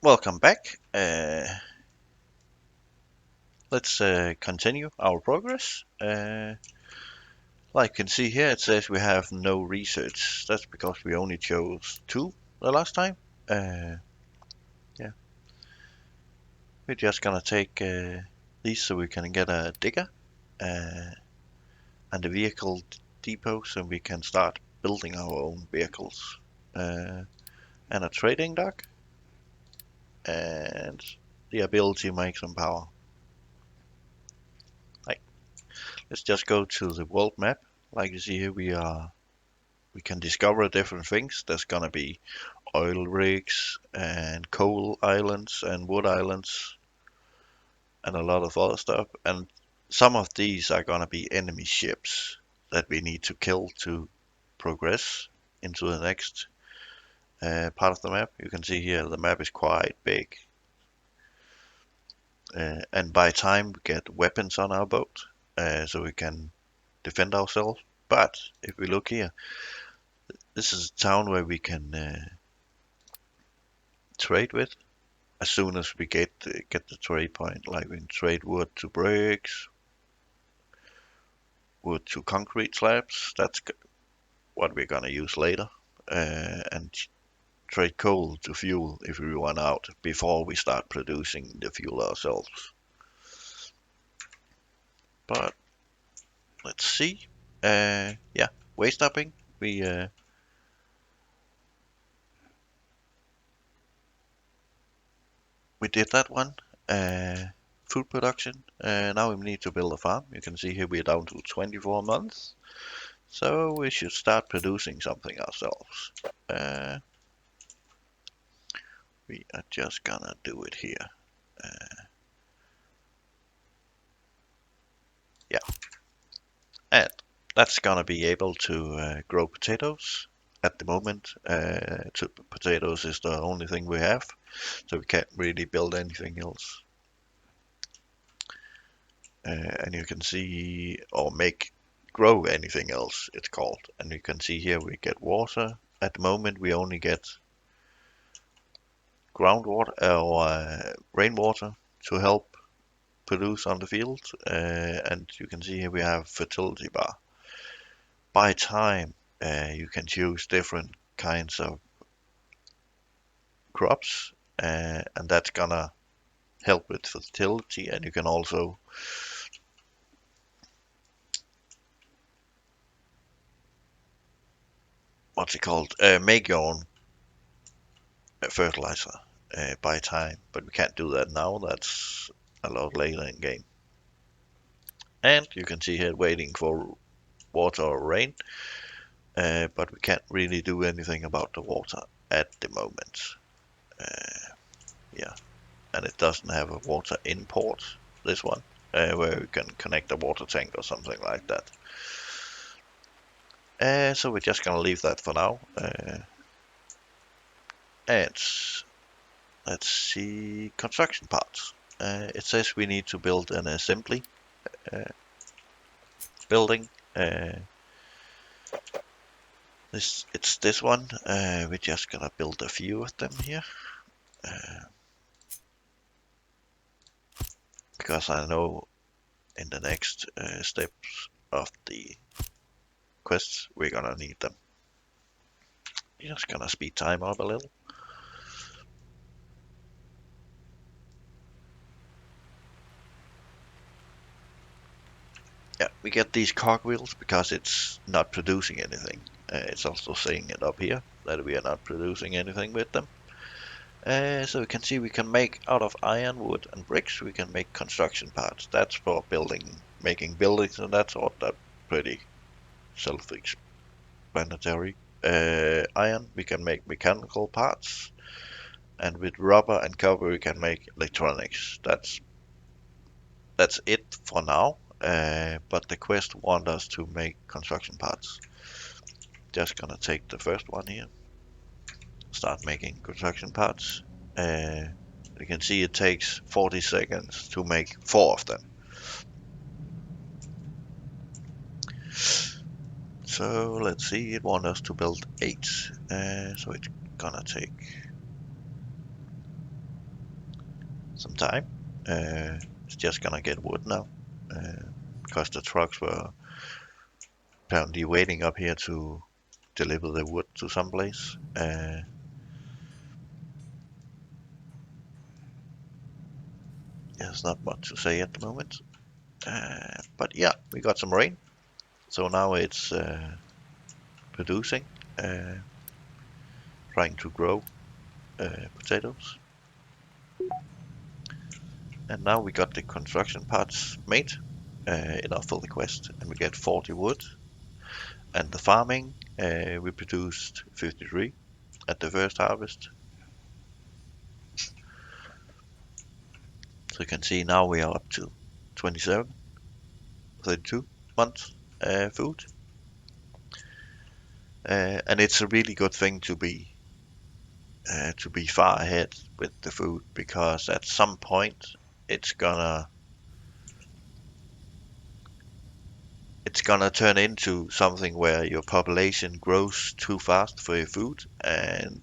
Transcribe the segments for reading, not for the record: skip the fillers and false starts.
Welcome back. Let's continue our progress. Like you can see here, it says we have no research. That's because we only chose 2 the last time. Yeah, we're just gonna take these so we can get a digger and a vehicle depot so we can start building our own vehicles. And a trading dock and the ability to make some power. Let's just go to the world map. Like you see here, we can discover different things. There's gonna be oil rigs and coal islands and wood islands and a lot of other stuff. And some of these are gonna be enemy ships that we need to kill to progress into the next part of the map. You can see here the map is quite big. And by time we get weapons on our boat so we can defend ourselves. But if we look here, this is a town where we can trade with as soon as we get the trade point. Like we can trade wood to bricks, wood to concrete slabs. That's what we're gonna use later, and trade coal to fuel if we run out before we start producing the fuel ourselves. But let's see. Yeah, waste stopping. We did that one. Food production. Now we need to build a farm. You can see here we're down to 24 months. So we should start producing something ourselves. We are just gonna do it here. Yeah. And that's gonna be able to grow potatoes. At the moment, potatoes is the only thing we have. So we can't really build anything else. And you can see, or grow anything else, it's called. And you can see here we get water. At the moment we only get groundwater or rainwater to help produce on the field. And you can see here we have fertility bar. By time you can choose different kinds of crops and that's gonna help with fertility, and you can also make your own fertilizer by time, but we can't do that now. That's a lot later in game. And you can see here waiting for water or rain, but we can't really do anything about the water at the moment. Yeah, and it doesn't have a water import, this one, where we can connect a water tank or something like that. So we're just gonna leave that for now. And let's see, construction parts. It says we need to build an assembly building. It's this one. We're just gonna build a few of them here. Because I know in the next steps of the quests we're gonna need them. Just gonna speed time up a little. Yeah, we get these cogwheels because it's not producing anything. It's also saying it up here that we are not producing anything with them. So we can see we can make out of iron, wood, and bricks. We can make construction parts. That's for making buildings and that sort. That's pretty self-explanatory. Iron, we can make mechanical parts, and with rubber and copper we can make electronics. That's it for now. But the quest wants us to make construction parts. Just gonna take the first one here. Start making construction parts. You can see it takes 40 seconds to make 4 of them. So let's see, it wants us to build 8. So it's gonna take some time. It's just gonna get wood now, because the trucks were apparently waiting up here to deliver the wood to some place. There's not much to say at the moment. But yeah, we got some rain, so now it's producing, trying to grow potatoes. And now we got the construction parts made enough for the quest, and we get 40 wood. And the farming, we produced 53 at the first harvest. So you can see now we are up to 27, 32 months food. And it's a really good thing to be far ahead with the food, because at some point it's gonna turn into something where your population grows too fast for your food, and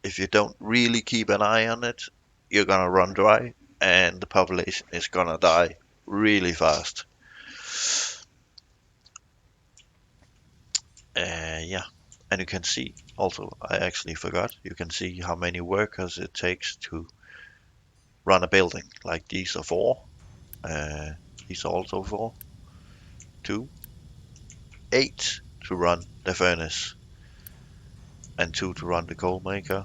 if you don't really keep an eye on it, you're gonna run dry, and the population is gonna die really fast. Yeah, and you can see also, I actually forgot, you can see how many workers it takes to run a building. Like these are 4, these are also 4, 2, 8 to run the furnace, and 2 to run the coal maker,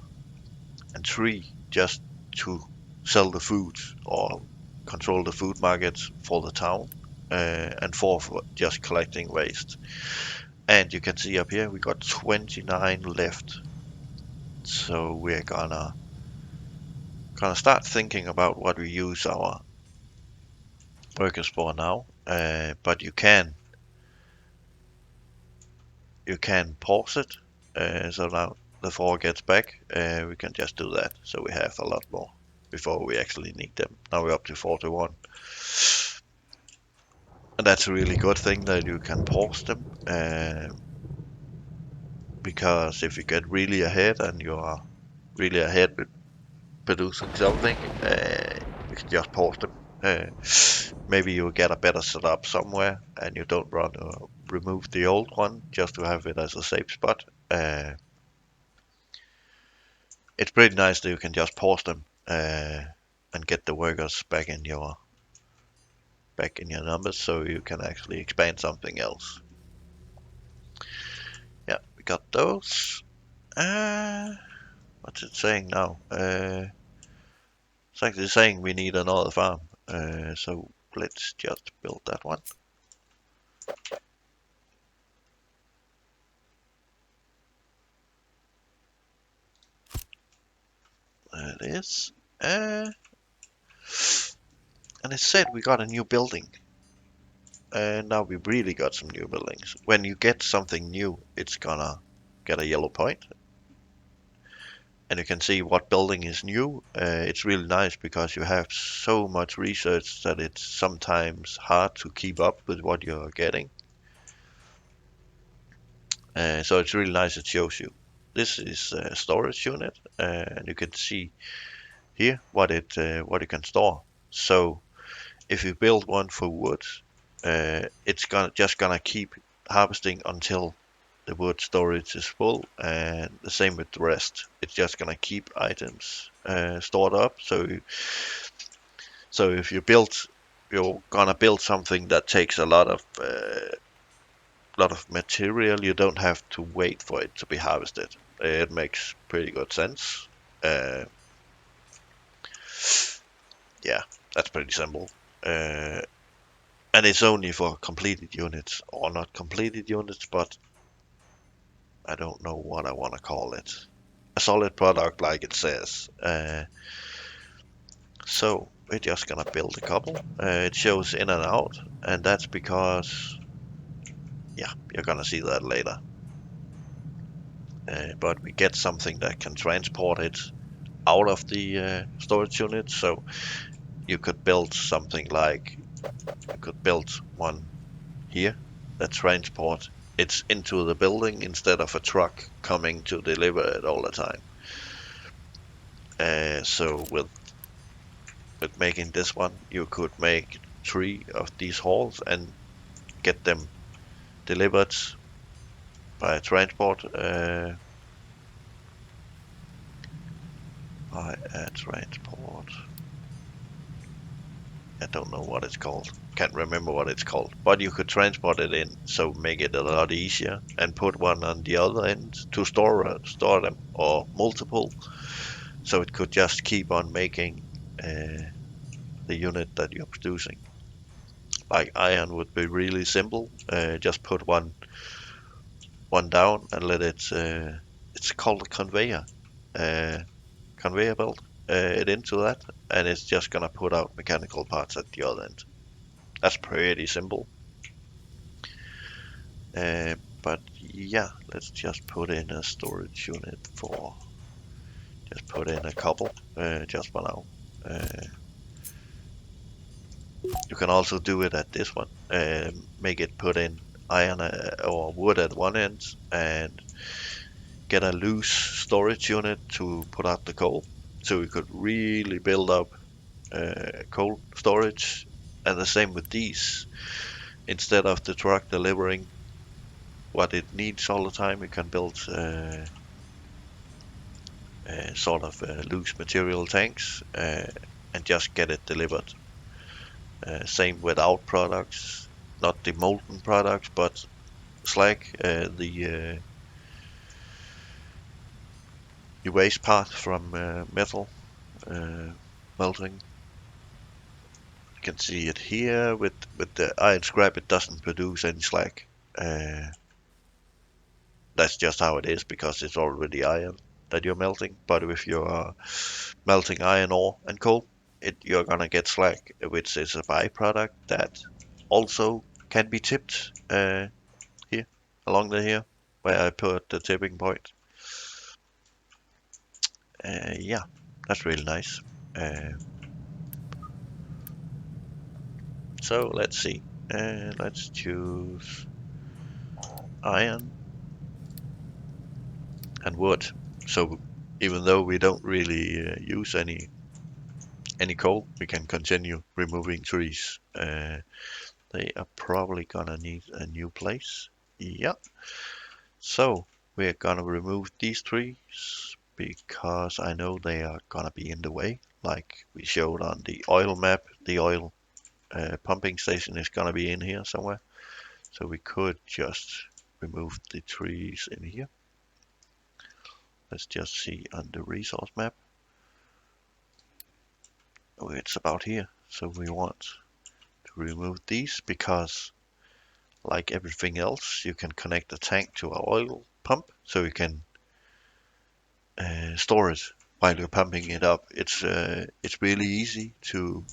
and 3 just to sell the food or control the food markets for the town, and 4 for just collecting waste. And you can see up here we got 29 left, so we're gonna start thinking about what we use our workers for now. But you can pause it, so now the 4 gets back, we can just do that, so we have a lot more before we actually need them. Now we're up to 41, and that's a really good thing that you can pause them, because if you get really ahead and you are really ahead with producing something, you can just pause them. Maybe you get a better setup somewhere and you don't remove the old one just to have it as a safe spot. It's pretty nice that you can just pause them, and get the workers back in your numbers, so you can actually expand something else. Yeah, we got those. What's it saying now? It's actually saying we need another farm. So let's just build that one. There it is. And it said we got a new building. And now we really got some new buildings. When you get something new, it's gonna get a yellow point. And you can see what building is new. It's really nice because you have so much research that it's sometimes hard to keep up with what you're getting. So it's really nice, it shows you. This is a storage unit, and you can see here what you can store. So if you build one for wood, it's just gonna keep harvesting until the wood storage is full, and the same with the rest. It's just gonna keep items stored up. So if you're gonna build something that takes a lot of material, you don't have to wait for it to be harvested. It makes pretty good sense. Yeah, that's pretty simple. And it's only for completed units, or not completed units, but I don't know what I want to call it. A solid product, like it says. So we're just gonna build a couple. It shows in and out, and that's because, yeah, you're gonna see that later. But we get something that can transport it out of the storage unit. So you could build something like, you could build one here that transport it into the building instead of a truck coming to deliver it all the time. So with with making this one, you could make 3 of these halls and get them delivered by transport. By a transport. I don't know what it's called. Can't remember what it's called. But you could transport it in, so make it a lot easier, and put one on the other end to store them, or multiple, so it could just keep on making the unit that you're producing. Like iron would be really simple. Just put one down and let it. It's called a conveyor. Uh, Conveyor belt it into that, and it's just gonna put out mechanical parts at the other end. That's pretty simple. But yeah, let's just put in a storage unit for. Just put in a couple, just for now. You can also do it at this one. Make it put in iron or wood at one end, and get a loose storage unit to put out the coal. So we could really build up coal storage. And the same with these. Instead of the truck delivering what it needs all the time, we can build sort of loose material tanks and just get it delivered. Same with out products, not the molten products, but slag, the waste part from metal melting. You can see it here with the iron scrap. It doesn't produce any slag. That's just how it is because it's already iron that you're melting. But if you're melting iron ore and coal, you're gonna get slag, which is a byproduct that also can be tipped here along here where I put the tipping point. Yeah, that's really nice. So let's see. Let's choose iron and wood. So even though we don't really use any coal, we can continue removing trees. They are probably gonna need a new place. Yeah. So we're gonna remove these trees because I know they are gonna be in the way. Like we showed on the oil map, the oil pumping station is gonna be in here somewhere. So we could just remove the trees in here. Let's just see on the resource map. Oh, it's about here. So we want to remove these because like everything else, you can connect a tank to an oil pump so you can store it while you're pumping it up. It's really easy to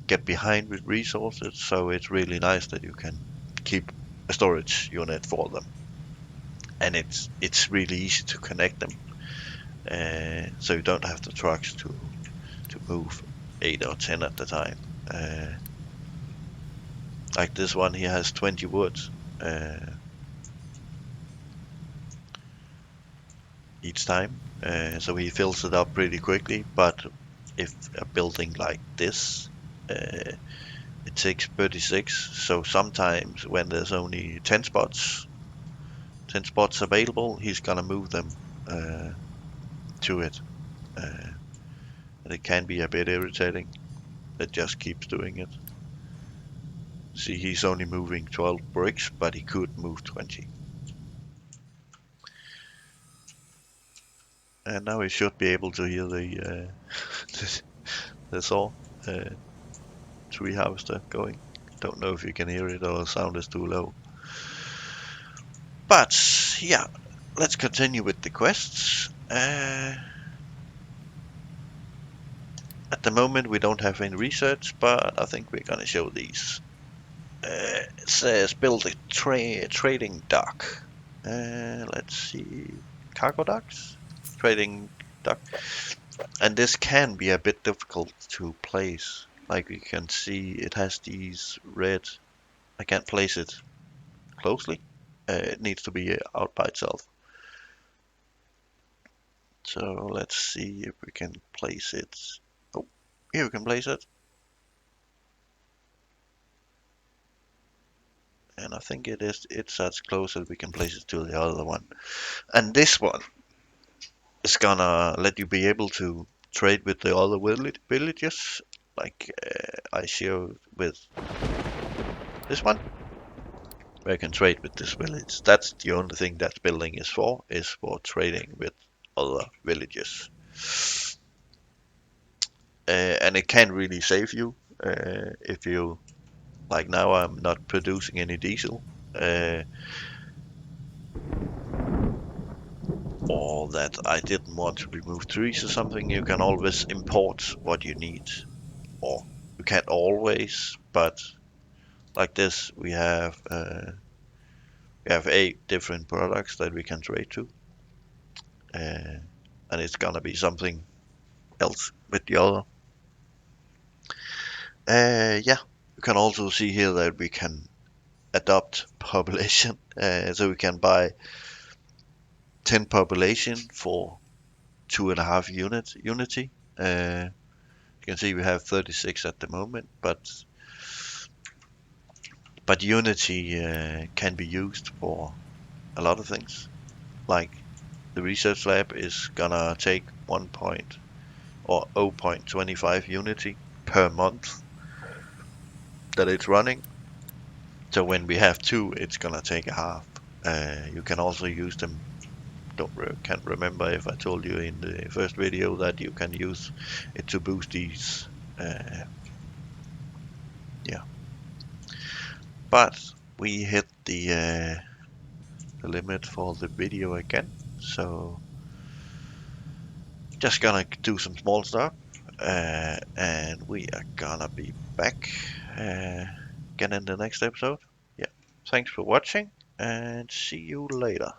get behind with resources, so it's really nice that you can keep a storage unit for them, and it's really easy to connect them, so you don't have the trucks to move 8 or 10 at the time. Like this one here has 20 wood each time, so he fills it up pretty quickly. But if a building like this, it takes 36. So sometimes when there's only 10 spots available, he's gonna move them to it. And it can be a bit irritating. It just keeps doing it. See, he's only moving 12 bricks, but he could move 20. And now we should be able to hear the the saw tree harvester going. Don't know if you can hear it or the sound is too low. But yeah, let's continue with the quests. At the moment we don't have any research, but I think we're gonna show these. It says build a trading dock. Let's see, cargo docks, trading dock, and this can be a bit difficult to place. Like you can see, it has these red. I can't place it closely. It needs to be out by itself. So let's see if we can place it. Oh, Here we can place it. And I think it's as close as we can place it to the other one. And this one is gonna let you be able to trade with the other villages, like I showed with this one. Where you can trade with this village. That's the only thing that building is for trading with other villages. And it can really save you if you, like now I'm not producing any diesel, or that I didn't want to remove trees or something. You can always import what you need, or you can't always, but like this we have 8 different products that we can trade to, uh, and it's gonna be something else with the other. Yeah, you can also see here that we can adopt population, so we can buy 10 population for 2.5 unity. You can see we have 36 at the moment, but unity can be used for a lot of things. Like the research lab is gonna take 1 point or 0.25 unity per month that it's running. So when we have two, it's gonna take a half. You can also use them. Can't remember if I told you in the first video that you can use it to boost these. Yeah, but we hit the limit for the video again. So just gonna do some small stuff, and we are gonna be back again in the next episode. Yeah, thanks for watching, and see you later.